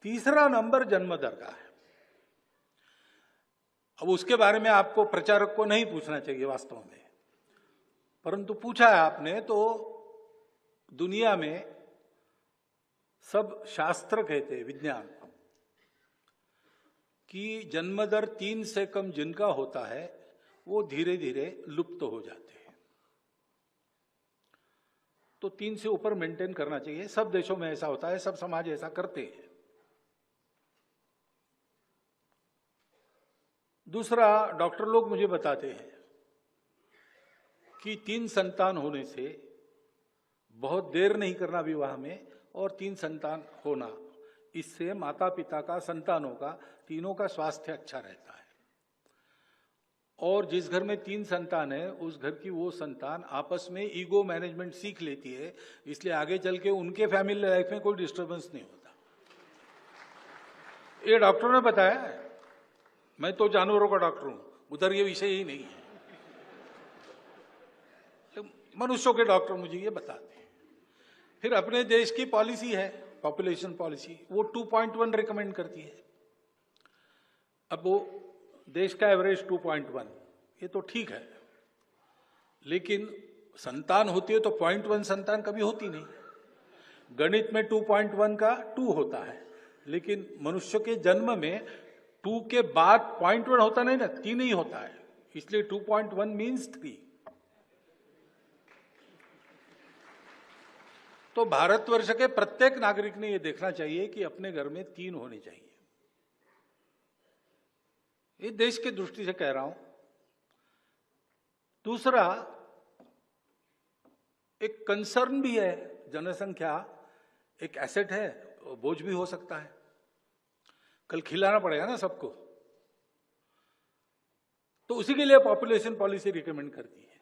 तीसरा नंबर जन्म दर का है। अब उसके बारे में आपको प्रचारक को नहीं पूछना चाहिए वास्तव में, परंतु पूछा है आपने तो दुनिया में सब शास्त्र कहते हैं, विज्ञान, कि जन्म दर 3 से कम जिनका होता है वो धीरे धीरे लुप्त हो जाते हैं। तो 3 से ऊपर मेंटेन करना चाहिए। सब देशों में ऐसा होता है, सब समाज ऐसा करते हैं। दूसरा, डॉक्टर लोग मुझे बताते हैं कि 3 संतान होने से बहुत देर नहीं करना विवाह में, और 3 संतान होना, इससे माता पिता का, संतानों का, तीनों का स्वास्थ्य अच्छा रहता है। और जिस घर में 3 संतान है उस घर की वो संतान आपस में ईगो मैनेजमेंट सीख लेती है, इसलिए आगे चल के उनके फैमिली लाइफ में कोई डिस्टर्बेंस नहीं होता। ये डॉक्टरों ने बताया है, मैं तो जानवरों का डॉक्टर हूं, उधर ये विषय ही नहीं है, तो मनुष्यों के डॉक्टर मुझे ये बताते हैं। फिर अपने देश की पॉलिसी है, पॉपुलेशन पॉलिसी, वो 2.1 रिकमेंड करती है। अब वो देश का एवरेज 2.1, ये तो ठीक है, लेकिन संतान होती है तो 0.1 संतान कभी होती नहीं। गणित में 2.1 का 2 होता है, लेकिन मनुष्य के जन्म में 2 के बाद 0.1 होता नहीं ना, 3 ही होता है, इसलिए 2.1 मीन्स 3। तो भारतवर्ष के प्रत्येक नागरिक ने यह देखना चाहिए कि अपने घर में 3 होने चाहिए। ये देश की दृष्टि से कह रहा हूं। दूसरा, एक कंसर्न भी है, जनसंख्या एक एसेट है, बोझ भी हो सकता है, कल खिलाना पड़ेगा ना सबको, तो उसी के लिए पॉपुलेशन पॉलिसी रिकमेंड करती है।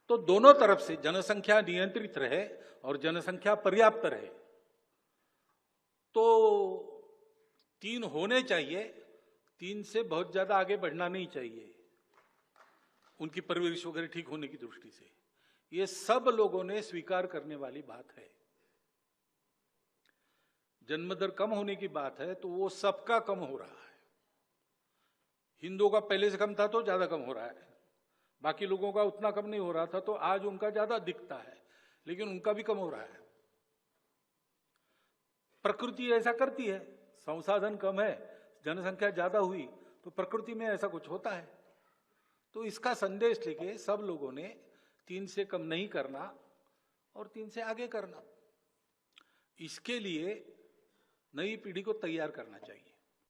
तो दोनों तरफ से जनसंख्या नियंत्रित रहे और जनसंख्या पर्याप्त रहे, तो 3 होने चाहिए, 3 से बहुत ज्यादा आगे बढ़ना नहीं चाहिए, उनकी परवरिश वगैरह ठीक होने की दृष्टि से। ये सब लोगों ने स्वीकार करने वाली बात है। जन्म दर कम होने की बात है तो वो सबका कम हो रहा है। हिंदुओं का पहले से कम था तो ज्यादा कम हो रहा है, बाकी लोगों का उतना कम नहीं हो रहा था तो आज उनका ज्यादा दिखता है, लेकिन उनका भी कम हो रहा है। प्रकृति ऐसा करती है, संसाधन कम है, जनसंख्या ज्यादा हुई तो प्रकृति में ऐसा कुछ होता है। तो इसका संदेश लेके सब लोगों ने 3 से कम नहीं करना और 3 से आगे करना, इसके लिए नई पीढ़ी को तैयार करना चाहिए।